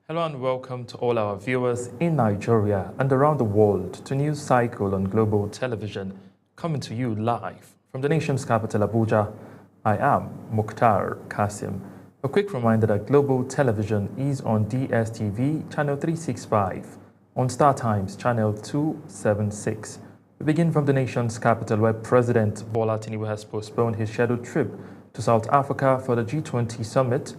Hello and welcome to all our viewers in Nigeria and around the world to News Cycle on Global Television, coming to you live from the nation's capital, Abuja. I am Mukhtar Kasim. A quick reminder that Global Television is on DSTV channel 365, on Star Times channel 276. We begin from the nation's capital, where President Bola Tinubu has postponed his scheduled trip to South Africa for the G20 summit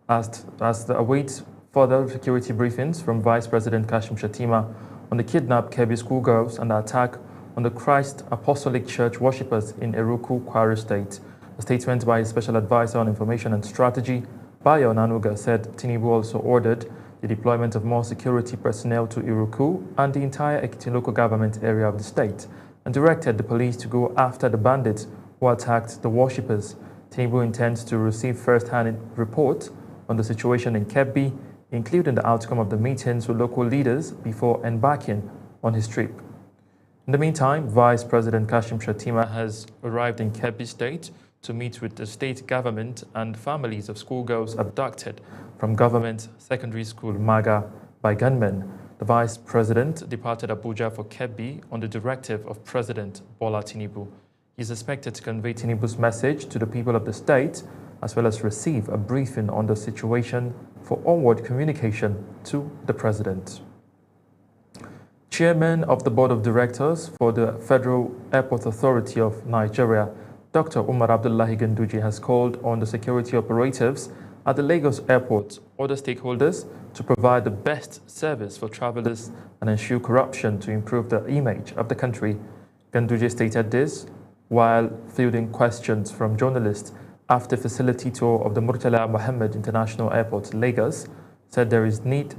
as the awaits further security briefings from Vice President Kashim Shettima on the kidnapped Kebbi schoolgirls and the attack on the Christ Apostolic Church worshippers in Eruku, Kwara State. A statement by his Special Advisor on Information and Strategy, Bayo Onanuga, said Tinubu also ordered the deployment of more security personnel to Eruku and the entire Ekiti local government area of the state, and directed the police to go after the bandits who attacked the worshippers. Tinubu intends to receive first-hand reports on the situation in Kebbi, including the outcome of the meetings with local leaders before embarking on his trip. In the meantime, Vice President Kashim Shettima has arrived in Kebbi State to meet with the state government and families of schoolgirls abducted from government secondary school Maga by gunmen. The Vice President departed Abuja for Kebbi on the directive of President Bola Tinubu. He is expected to convey Tinubu's message to the people of the state, as well as receive a briefing on the situation for onward communication to the President. Chairman of the Board of Directors for the Federal Airport Authority of Nigeria, Dr. Umar Abdullahi Ganduje, has called on the security operatives at the Lagos Airport, other stakeholders, to provide the best service for travelers and ensure corruption to improve the image of the country. Ganduje stated this while fielding questions from journalists after facility tour of the Murtala Mohammed International Airport, Lagos, said there is need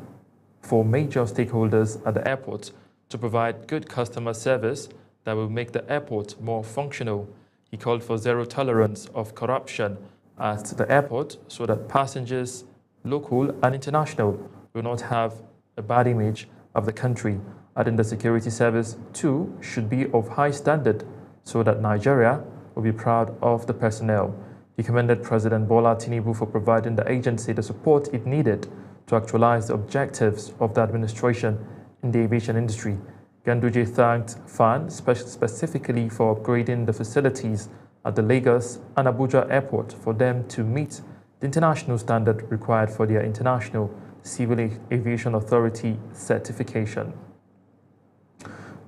for major stakeholders at the airport to provide good customer service that will make the airport more functional. He called for zero tolerance of corruption at the airport so that passengers, local and international, will not have a bad image of the country, adding the security service too should be of high standard so that Nigeria will be proud of the personnel. He commended President Bola Tinubu for providing the agency the support it needed to actualize the objectives of the administration in the aviation industry. Ganduje thanked FAN specifically for upgrading the facilities at the Lagos and Abuja airport for them to meet the international standard required for their International Civil Aviation Authority certification.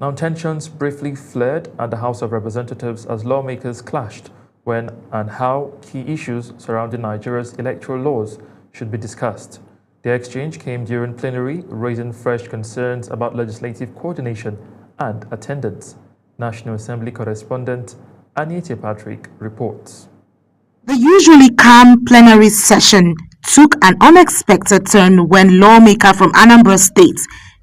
Now, tensions briefly flared at the House of Representatives as lawmakers clashed when and how key issues surrounding Nigeria's electoral laws should be discussed. The exchange came during plenary, raising fresh concerns about legislative coordination and attendance. National Assembly correspondent Anita Patrick reports. The usually calm plenary session took an unexpected turn when lawmaker from Anambra State,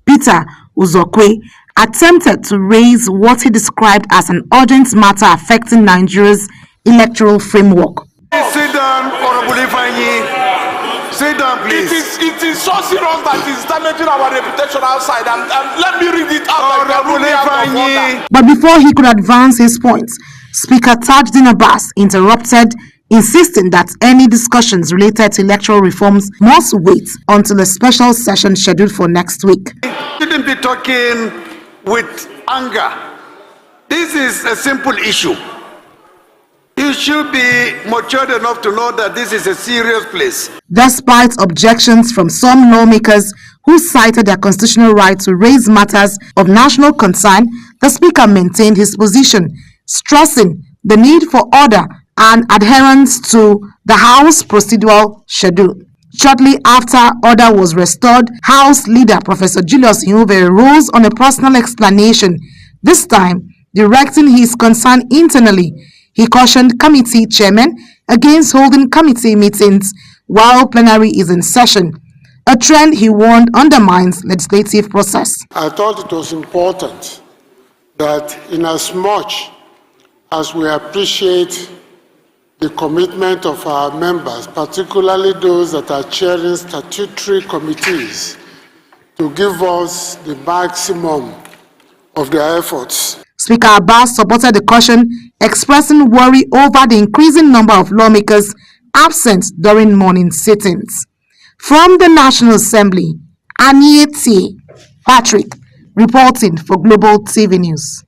Peter Uzokwe, attempted to raise what he described as an urgent matter affecting Nigeria's electoral framework. Sit down, Honorable Ifeanyi. Sit down, please. It is so serious that it is damaging our reputation outside. And let me read it out. Honorable Ifeanyi. But before he could advance his points, Speaker Tajuddin Abbas interrupted, insisting that any discussions related to electoral reforms must wait until a special session scheduled for next week. You shouldn't be talking with anger. This is a simple issue. You should be matured enough to know that this is a serious place. Despite objections from some lawmakers who cited their constitutional right to raise matters of national concern, the Speaker maintained his position, stressing the need for order and adherence to the House procedural schedule. Shortly after order was restored, House Leader Professor Julius Ihunvere rose on a personal explanation, this time directing his concern internally. He cautioned committee chairmen against holding committee meetings while plenary is in session, a trend he warned undermines legislative process. I thought it was important that inasmuch as we appreciate the commitment of our members, particularly those that are chairing statutory committees, to give us the maximum of their efforts. Speaker Abbas supported the caution, expressing worry over the increasing number of lawmakers absent during morning sittings. From the National Assembly, Anieti Patrick reporting for Global TV News.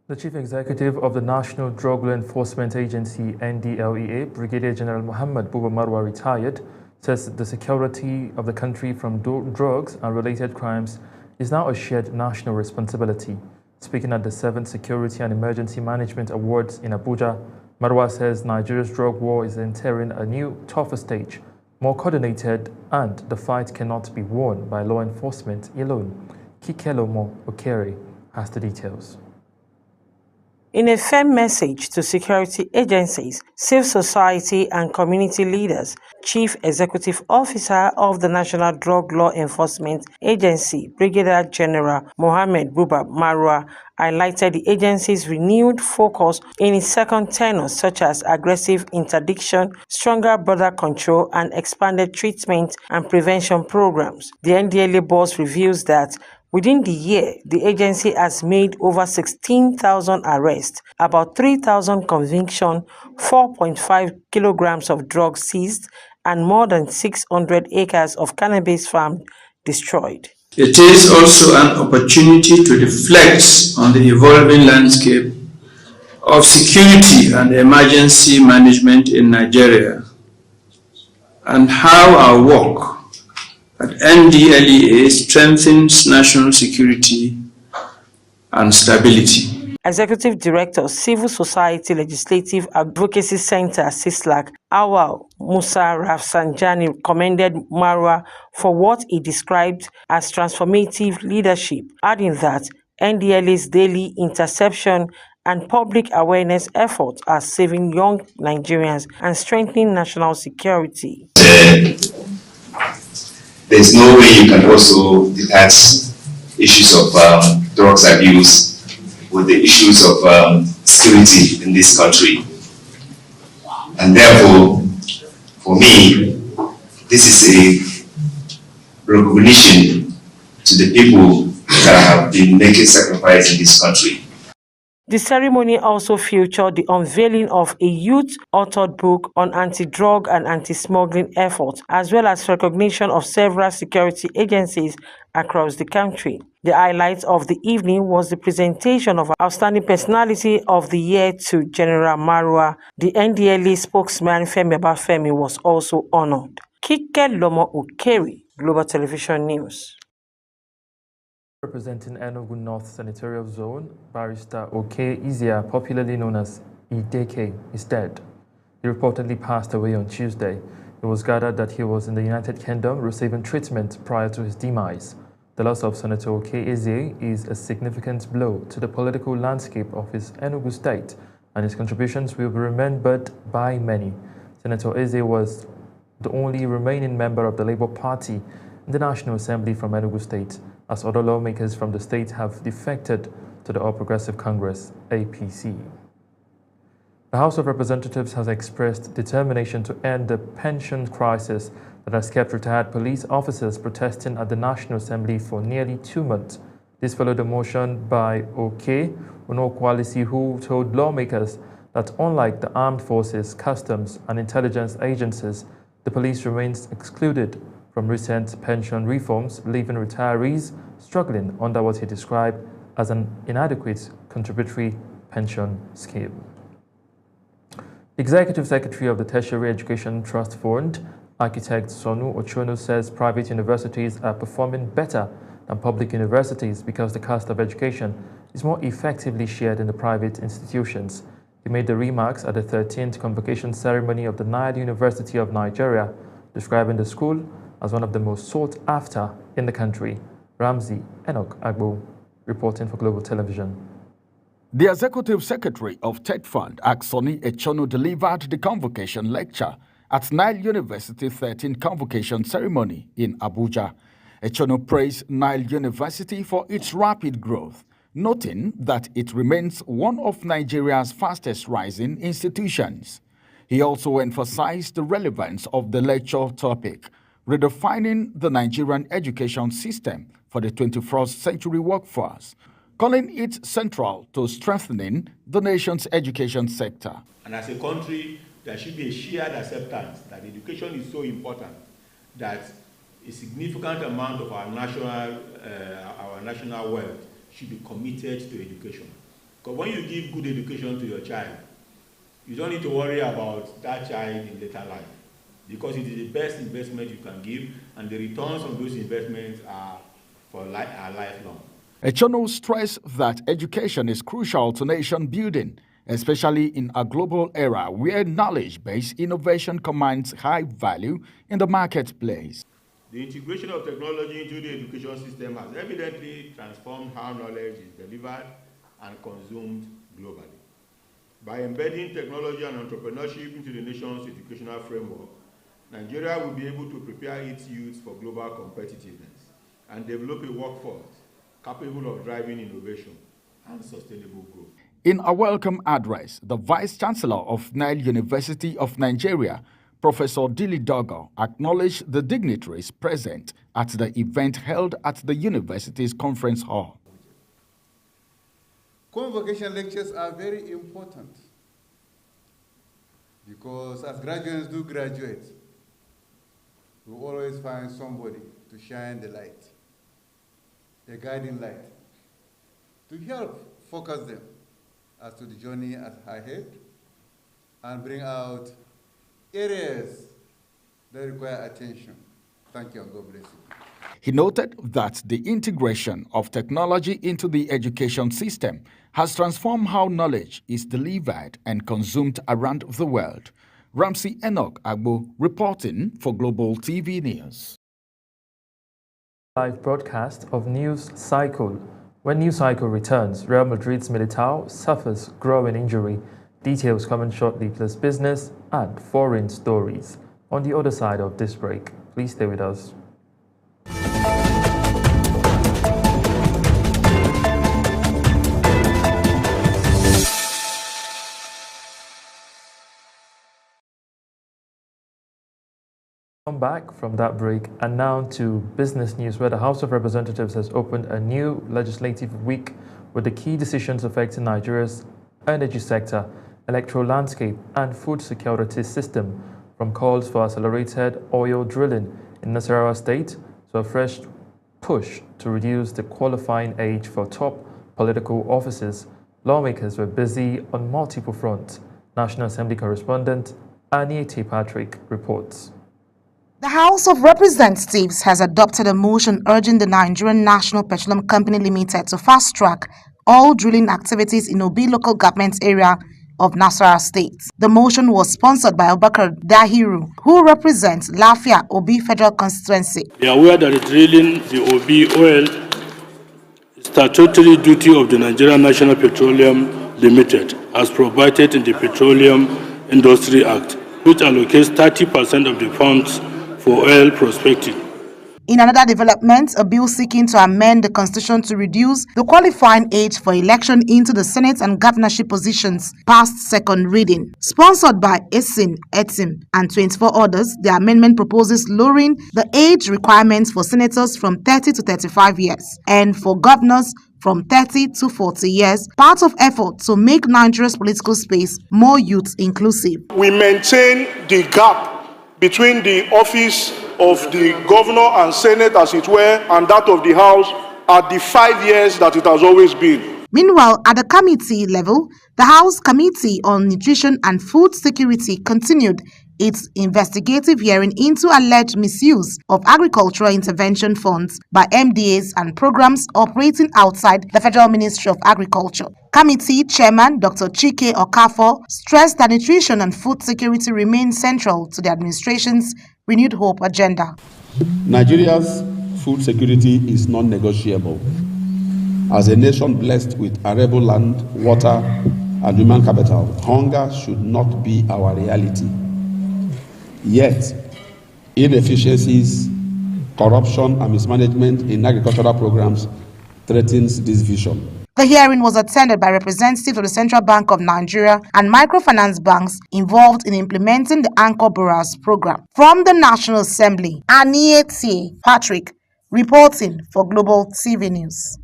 The Chief Executive of the National Drug Law Enforcement Agency, NDLEA, Brigadier General Muhammad Buba Marwa, retired, says the security of the country from drugs and related crimes is now a shared national responsibility. Speaking at the 7th Security and Emergency Management Awards in Abuja, Marwa says Nigeria's drug war is entering a new, tougher stage, more coordinated, and the fight cannot be won by law enforcement alone. Kikelomo Okere has the details. In a firm message to security agencies, civil society and community leaders, Chief Executive Officer of the National Drug Law Enforcement Agency, Brigadier General Mohammed Buba Marwa, highlighted the agency's renewed focus in its second tenure, such as aggressive interdiction, stronger border control, and expanded treatment and prevention programs. The NDLEA boss reveals that within the year, the agency has made over 16,000 arrests, about 3,000 convictions, 4.5 kilograms of drugs seized, and more than 600 acres of cannabis farm destroyed. It is also an opportunity to reflect on the evolving landscape of security and emergency management in Nigeria and how our work at NDLEA strengthens national security and stability. Executive Director, Civil Society Legislative Advocacy Center, CISLAC, Awal Musa Rafsanjani, commended Marwa for what he described as transformative leadership, adding that NDLEA's daily interception and public awareness efforts are saving young Nigerians and strengthening national security. There's no way you can also detach issues of drugs abuse with the issues of security in this country. And therefore, for me, this is a recognition to the people that have been making sacrifice in this country. The ceremony also featured the unveiling of a youth-authored book on anti-drug and anti-smuggling efforts, as well as recognition of several security agencies across the country. The highlight of the evening was the presentation of Outstanding Personality of the Year to General Marwa. The NDLEA spokesman Femi Abafemi was also honored. Kikelomo Okere, Global Television News. Representing Enugu North Senatorial Zone, Barrister Oke Izia, popularly known as Ideke, is dead. He reportedly passed away on Tuesday. It was gathered that he was in the United Kingdom receiving treatment prior to his demise. The loss of Senator Oke Izia is a significant blow to the political landscape of his Enugu state, and his contributions will be remembered by many. Senator Izia was the only remaining member of the Labour Party in the National Assembly from Enugu State, as other lawmakers from the state have defected to the All Progressive Congress, APC. The House of Representatives has expressed determination to end the pension crisis that has kept retired police officers protesting at the National Assembly for nearly 2 months. This followed a motion by Oke Onokwalisi, who told lawmakers that unlike the armed forces, customs, and intelligence agencies, the police remains excluded from recent pension reforms, leaving retirees struggling under what he described as an inadequate contributory pension scheme. Executive Secretary of the Tertiary Education Trust Fund, architect Sonu Ochono, says private universities are performing better than public universities because the cost of education is more effectively shared in the private institutions. He made the remarks at the 13th convocation ceremony of the Nile University of Nigeria, describing the school as one of the most sought after in the country. Ramsey Enoch Agbo, reporting for Global Television. The Executive Secretary of TED Fund, Sonu Ochono, delivered the convocation lecture at Nile University 13th convocation ceremony in Abuja. Ochono praised Nile University for its rapid growth, noting that it remains one of Nigeria's fastest rising institutions. He also emphasized the relevance of the lecture topic, redefining the Nigerian education system for the 21st century workforce, calling it central to strengthening the nation's education sector. And as a country there should be a shared acceptance that education is so important that a significant amount of our national wealth should be committed to education. Because when you give good education to your child, you don't need to worry about that child in later life, because it is the best investment you can give, and the returns on those investments are lifelong. Echono stressed that education is crucial to nation building, especially in a global era where knowledge-based innovation commands high value in the marketplace. The integration of technology into the education system has evidently transformed how knowledge is delivered and consumed globally. By embedding technology and entrepreneurship into the nation's educational framework, Nigeria will be able to prepare its youth for global competitiveness and develop a workforce capable of driving innovation and sustainable growth. In a welcome address, the Vice-Chancellor of Nile University of Nigeria, Professor Dili Dogo, acknowledged the dignitaries present at the event held at the university's conference hall. Convocation lectures are very important because as graduates do graduate, we always find somebody to shine the light, a guiding light, to help focus them as to the journey ahead and bring out areas that require attention. Thank you and God bless you. He noted that the integration of technology into the education system has transformed how knowledge is delivered and consumed around the world. Ramsey Enoch Agbo reporting for Global TV News. Live broadcast of News Cycle. When News Cycle returns, Real Madrid's Militao suffers growing injury. Details coming shortly, plus business and foreign stories. On the other side of this break, please stay with us. Come back from that break and now to business news, where the House of Representatives has opened a new legislative week with the key decisions affecting Nigeria's energy sector, electoral landscape and food security system, from calls for accelerated oil drilling in Nasarawa State to a fresh push to reduce the qualifying age for top political offices. Lawmakers were busy on multiple fronts. National Assembly correspondent Aniete Patrick reports. The House of Representatives has adopted a motion urging the Nigerian National Petroleum Company Limited to fast-track all drilling activities in Obi local government area of Nasarawa State. The motion was sponsored by Abubakar Dahiru, who represents Lafia Obi Federal Constituency. We are aware that the drilling the Obi oil is statutory duty of the Nigerian National Petroleum Limited, as provided in the Petroleum Industry Act, which allocates 30% of the funds for oil prospecting. In another development, a bill seeking to amend the constitution to reduce the qualifying age for election into the Senate and governorship positions passed second reading. Sponsored by Esin, Etim, and 24 others, the amendment proposes lowering the age requirements for senators from 30 to 35 years and for governors from 30 to 40 years, part of effort to make Nigeria's political space more youth inclusive. We maintain the gap between the office of the governor and senate, as it were, and that of the house at the 5 years that it has always been. Meanwhile, at the committee level, the House Committee on Nutrition and Food Security continued its investigative hearing into alleged misuse of agricultural intervention funds by MDAs and programs operating outside the Federal Ministry of Agriculture. Committee Chairman Dr. Chike Okafor stressed that nutrition and food security remain central to the administration's renewed hope agenda. Nigeria's food security is non-negotiable. As a nation blessed with arable land, water, and human capital, hunger should not be our reality. Yet, inefficiencies, corruption, and mismanagement in agricultural programs threatens this vision. The hearing was attended by representatives of the Central Bank of Nigeria and microfinance banks involved in implementing the Anchor Borrowers program. From the National Assembly, Aniete Patrick reporting for Global TV News.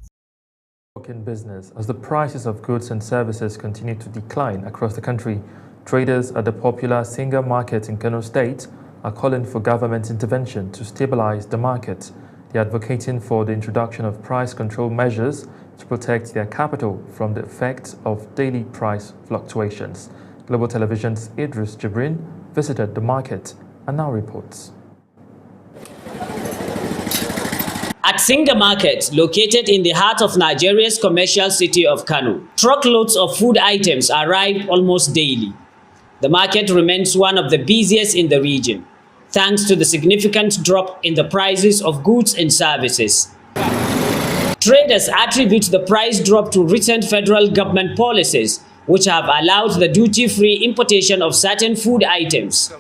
In business, as the prices of goods and services continue to decline across the country, Traders at the popular Singa market in Kano State are calling for government intervention to stabilize the market. They are advocating for the introduction of price control measures to protect their capital from the effects of daily price fluctuations. Global Television's Idris Jibrin visited the market and now reports. At Singa Market, located in the heart of Nigeria's commercial city of Kano, truckloads of food items arrive almost daily. The market remains one of the busiest in the region, thanks to the significant drop in the prices of goods and services. Traders attribute the price drop to recent federal government policies, which have allowed the duty-free importation of certain food items.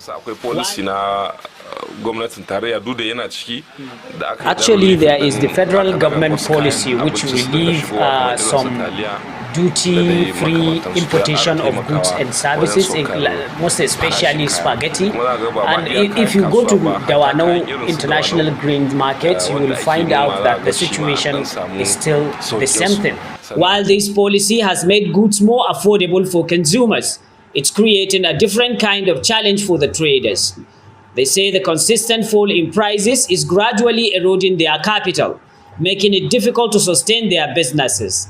Actually, there is the federal government policy which relieve some duty-free importation of goods and services, most especially spaghetti. And if you go to Dawanau International Grain Market, you will find out that the situation is still the same thing. While this policy has made goods more affordable for consumers, it's creating a different kind of challenge for the traders. They say the consistent fall in prices is gradually eroding their capital, making it difficult to sustain their businesses.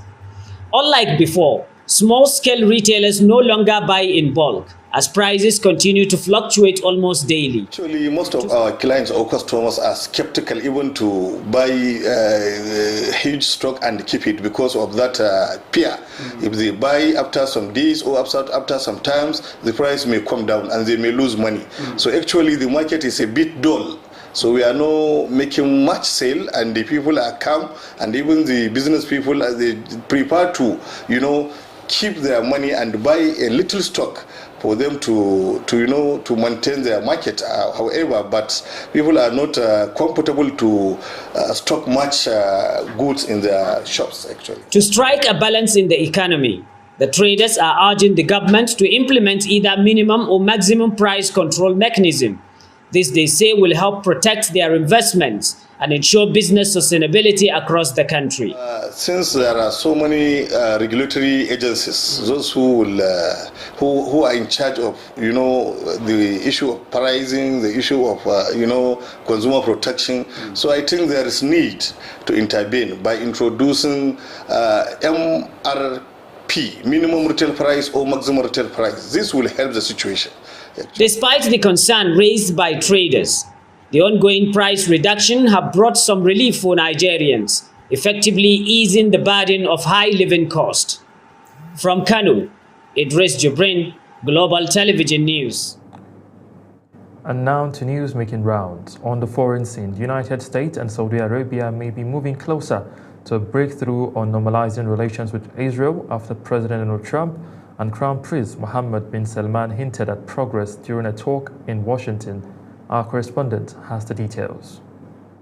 Unlike before, small-scale retailers no longer buy in bulk, as prices continue to fluctuate almost daily. Actually, most of our clients or customers are skeptical even to buy huge stock and keep it because of that fear. If they buy after some days or after some times, the price may come down and they may lose money. So actually the market is a bit dull. So we are now making much sale, and the people are calm, and even the business people, they prepare to, keep their money and buy a little stock for them to maintain their market. However, but people are not comfortable to stock much goods in their shops, actually. To strike a balance in the economy, the traders are urging the government to implement either minimum or maximum price control mechanism. This, they say, will help protect their investments and ensure business sustainability across the country. Since there are so many regulatory agencies, those who are in charge of, the issue of pricing, the issue of, consumer protection. So I think there is need to intervene by introducing MRP, minimum retail price or maximum retail price. This will help the situation. Despite the concern raised by traders, the ongoing price reduction have brought some relief for Nigerians, effectively easing the burden of high living cost. From Kano, Idris Jibrin, Global Television News. And now to news making rounds. On the foreign scene, the United States and Saudi Arabia may be moving closer to a breakthrough on normalizing relations with Israel after President Donald Trump and Crown Prince Mohammed bin Salman hinted at progress during a talk in Washington. Our correspondent has the details.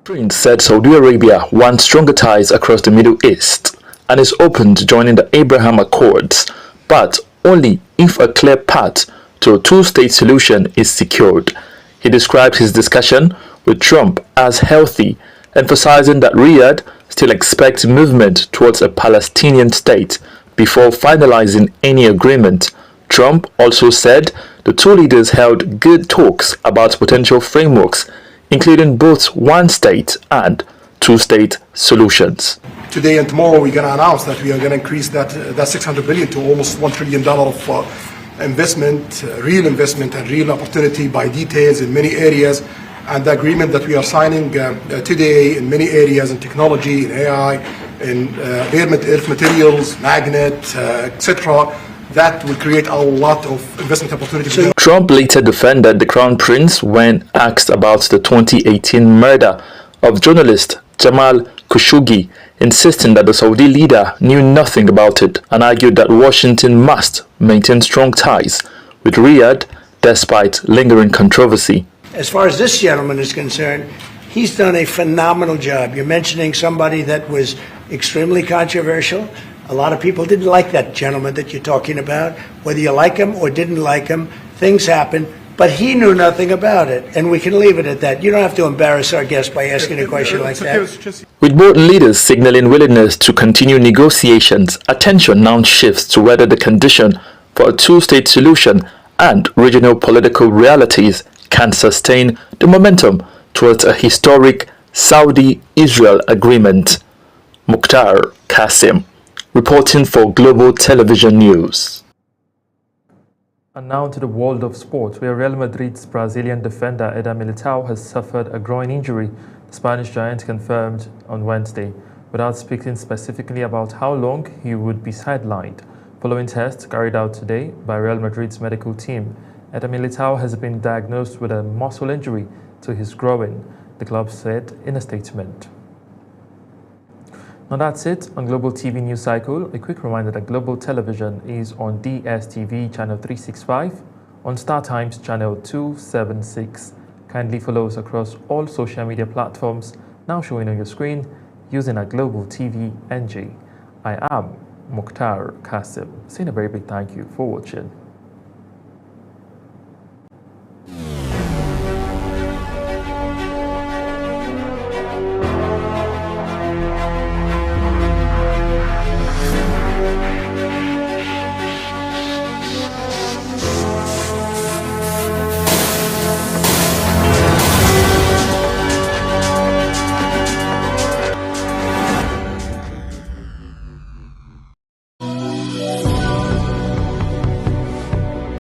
Prince said Saudi Arabia wants stronger ties across the Middle East and is open to joining the Abraham Accords, but only if a clear path to a two-state solution is secured. He described his discussion with Trump as healthy, emphasizing that Riyadh still expects movement towards a Palestinian state before finalizing any agreement. Trump also said the two leaders held good talks about potential frameworks, including both one-state and two-state solutions. Today and tomorrow we're going to announce that we are going to increase that $600 billion to almost $1 trillion of investment, real investment and real opportunity by details in many areas. And the agreement that we are signing today in many areas in technology, in AI, in earth materials, magnet, etc., that will create a lot of investment opportunities. Trump later defended the Crown Prince when asked about the 2018 murder of journalist Jamal Khashoggi, insisting that the Saudi leader knew nothing about it and argued that Washington must maintain strong ties with Riyadh despite lingering controversy. As far as this gentleman is concerned, he's done a phenomenal job. You're mentioning somebody that was extremely controversial. A lot of people didn't like that gentleman that you're talking about. Whether you like him or didn't like him, things happen. But he knew nothing about it, and we can leave it at that. You don't have to embarrass our guest by asking a question like that. With both leaders signaling willingness to continue negotiations, attention now shifts to whether the condition for a two-state solution and regional political realities can sustain the momentum towards a historic Saudi-Israel agreement. Mukhtar Qasim, reporting for Global Television News. And now to the world of sport, where Real Madrid's Brazilian defender Eder Militao has suffered a groin injury, the Spanish giant confirmed on Wednesday, without speaking specifically about how long he would be sidelined. Following tests carried out today by Real Madrid's medical team, Eder Militao has been diagnosed with a muscle injury to his groin, the club said in a statement. Now that's it on Global TV News Cycle. A quick reminder that Global Television is on DSTV channel 365, on StarTimes channel 276. Kindly follow us across all social media platforms now showing on your screen using our Global TV NG. I am Mukhtar Qasim, saying a very big thank you for watching.